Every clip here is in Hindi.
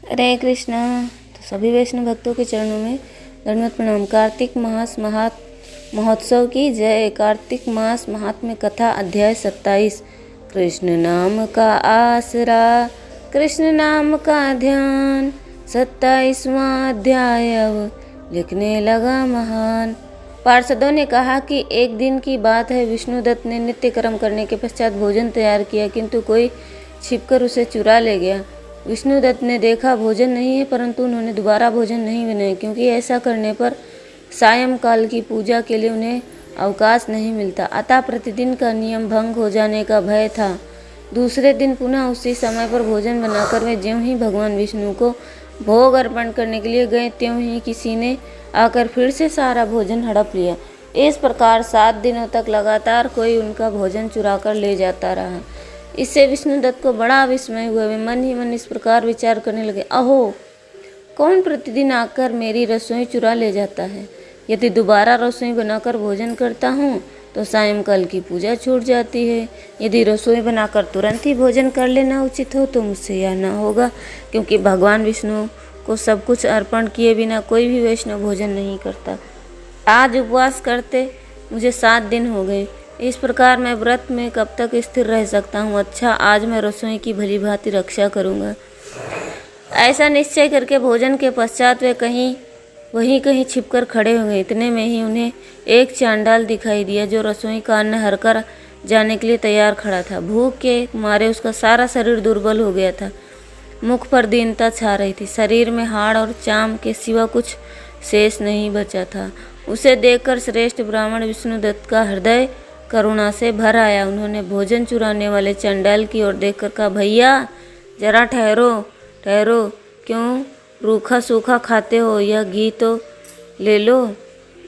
हरे कृष्णा। तो सभी वैष्णव भक्तों के चरणों में दंडवत प्रणाम। कार्तिक मास महोत्सव की जय। कार्तिक मास महात्म्य कथा अध्याय 27। कृष्ण नाम का आसरा, कृष्ण नाम का ध्यान। 27वां अध्याय अब लिखने लगा महान। पार्षदों ने कहा कि एक दिन की बात है, विष्णुदत्त ने नित्य कर्म करने के पश्चात भोजन तैयार किया, किंतु कोई छिपकर उसे चुरा ले गया। विष्णुदत्त ने देखा भोजन नहीं है, परंतु उन्होंने दोबारा भोजन नहीं बनाया, क्योंकि ऐसा करने पर सायंकाल की पूजा के लिए उन्हें अवकाश नहीं मिलता। अतः प्रतिदिन का नियम भंग हो जाने का भय था। दूसरे दिन पुनः उसी समय पर भोजन बनाकर वे ज्यों ही भगवान विष्णु को भोग अर्पण करने के लिए गए, त्यों ही किसी ने आकर फिर से सारा भोजन हड़प लिया। इस प्रकार 7 दिनों तक लगातार कोई उनका भोजन चुरा कर ले जाता रहा। इससे विष्णुदत्त को बड़ा विस्मय हुआ। वे मन ही मन इस प्रकार विचार करने लगे, अहो, कौन प्रतिदिन आकर मेरी रसोई चुरा ले जाता है? यदि दोबारा रसोई बनाकर भोजन करता हूँ तो सायंकाल की पूजा छूट जाती है। यदि रसोई बनाकर तुरंत ही भोजन कर लेना उचित हो तो मुझसे यह न होगा, क्योंकि भगवान विष्णु को सब कुछ अर्पण किए बिना कोई भी वैष्णव भोजन नहीं करता। आज उपवास करते मुझे 7 दिन हो गए। इस प्रकार मैं व्रत में कब तक स्थिर रह सकता हूँ? अच्छा, आज मैं रसोई की भली भांति रक्षा करूँगा। ऐसा निश्चय करके भोजन के पश्चात वे वहीं कहीं छिपकर खड़े हो गए। इतने में ही उन्हें एक चांडाल दिखाई दिया, जो रसोई का अन्न हरकर जाने के लिए तैयार खड़ा था। भूख के मारे उसका सारा शरीर दुर्बल हो गया था। मुख पर दीनता छा रही थी। शरीर में हाड़ और चाम के सिवा कुछ शेष नहीं बचा था। उसे देखकर श्रेष्ठ ब्राह्मण विष्णुदत्त का हृदय करुणा से भर आया। उन्होंने भोजन चुराने वाले चंडाल की ओर देखकर कहा, भैया जरा ठहरो ठहरो, क्यों रूखा सूखा खाते हो? यह घी तो ले लो।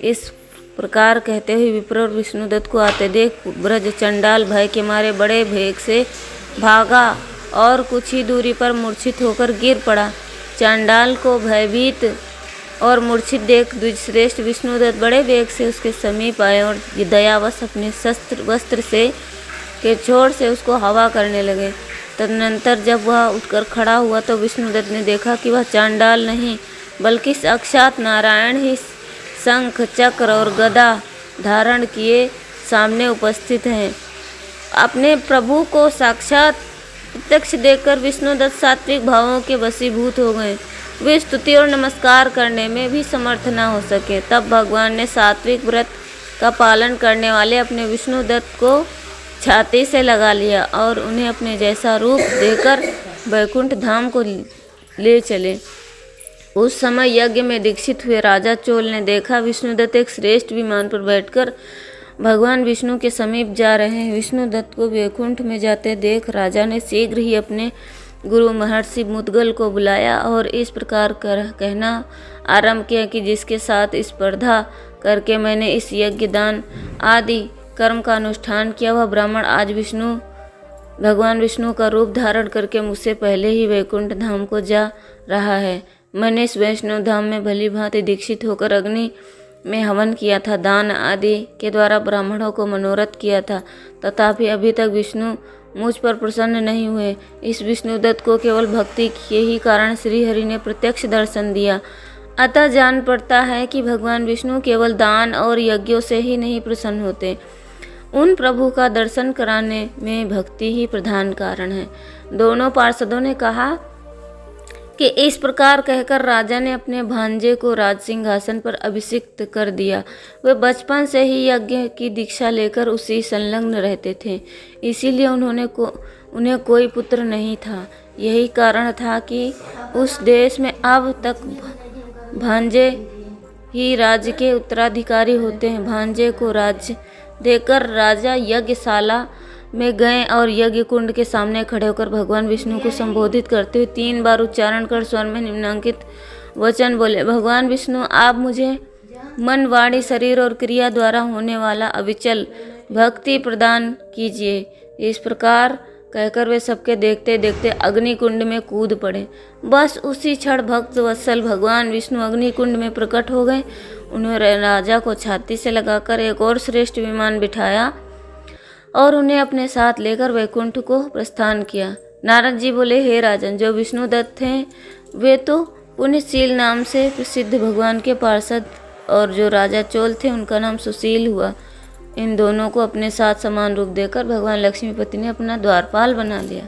इस प्रकार कहते हुए विप्र और विष्णुदत्त को आते देख ब्रज चंडाल भय के मारे बड़े वेग से भागा और कुछ ही दूरी पर मूर्छित होकर गिर पड़ा। चांडाल को भयभीत और मूर्छित देख द्विजश्रेष्ठ विष्णुदत्त बड़े वेग से उसके समीप आए और दयावश अपने वस्त्र से के छोर से उसको हवा करने लगे। तदनंतर जब वह उठकर खड़ा हुआ तो विष्णुदत्त ने देखा कि वह चांडाल नहीं, बल्कि साक्षात नारायण ही शंख चक्र और गदा धारण किए सामने उपस्थित हैं। अपने प्रभु को साक्षात प्रत्यक्ष देखकर विष्णुदत्त सात्विक भावों के वशीभूत हो गए। वे स्तुति और नमस्कार करने में भी समर्थ न हो सके। तब भगवान ने सात्विक व्रत का पालन करने वाले अपने विष्णुदत्त को छाती से लगा लिया और उन्हें अपने जैसा रूप देकर वैकुंठ धाम को ले चले। उस समय यज्ञ में दीक्षित हुए राजा चोल ने देखा विष्णुदत्त एक श्रेष्ठ विमान पर बैठकर भगवान विष्णु के समीप जा रहे हैं। विष्णुदत्त को वैकुंठ में जाते देख राजा ने शीघ्र ही अपने गुरु महर्षि मुद्गल को बुलाया और इस प्रकार कहना आरंभ किया कि जिसके साथ स्पर्धा करके मैंने इस यज्ञ दान आदि कर्म का अनुष्ठान किया, वह ब्राह्मण आज भगवान विष्णु का रूप धारण करके मुझसे पहले ही वैकुंठ धाम को जा रहा है। मैंने इस वैष्णव धाम में भली भांति दीक्षित होकर अग्नि में हवन किया था, दान आदि के द्वारा ब्राह्मणों को मनोरथ किया था, तथापि अभी तक विष्णु मुझ पर प्रसन्न नहीं हुए। इस विष्णुदत्त को केवल भक्ति के ही कारण श्रीहरि ने प्रत्यक्ष दर्शन दिया। अतः जान पड़ता है कि भगवान विष्णु केवल दान और यज्ञों से ही नहीं प्रसन्न होते, उन प्रभु का दर्शन कराने में भक्ति ही प्रधान कारण है। दोनों पार्षदों ने कहा कि इस प्रकार कहकर राजा ने अपने भांजे को राज सिंहासन पर अभिषिक्त कर दिया। वे बचपन से ही यज्ञ की दीक्षा लेकर उसी संलग्न रहते थे, इसीलिए उन्हें कोई पुत्र नहीं था। यही कारण था कि उस देश में अब तक भांजे ही राज्य के उत्तराधिकारी होते हैं। भांजे को राज्य देकर राजा यज्ञशाला में गए और यज्ञ कुंड के सामने खड़े होकर भगवान विष्णु को संबोधित करते हुए 3 बार उच्चारण कर स्वर में निम्नांकित वचन बोले, भगवान विष्णु, आप मुझे मन, वाणी, शरीर और क्रिया द्वारा होने वाला अविचल भक्ति प्रदान कीजिए। इस प्रकार कहकर वे सबके देखते देखते अग्निकुंड में कूद पड़े। बस उसी क्षण भक्त वत्सल भगवान विष्णु अग्निकुंड में प्रकट हो गए। उन्होंने राजा को छाती से लगाकर एक और श्रेष्ठ विमान बिठाया और उन्हें अपने साथ लेकर वैकुंठ को प्रस्थान किया। नारद जी बोले, हे राजन, जो विष्णुदत्त हैं वे तो पुण्यशील नाम से प्रसिद्ध भगवान के पार्षद, और जो राजा चोल थे उनका नाम सुशील हुआ। इन दोनों को अपने साथ समान रूप देकर भगवान लक्ष्मीपति ने अपना द्वारपाल बना लिया।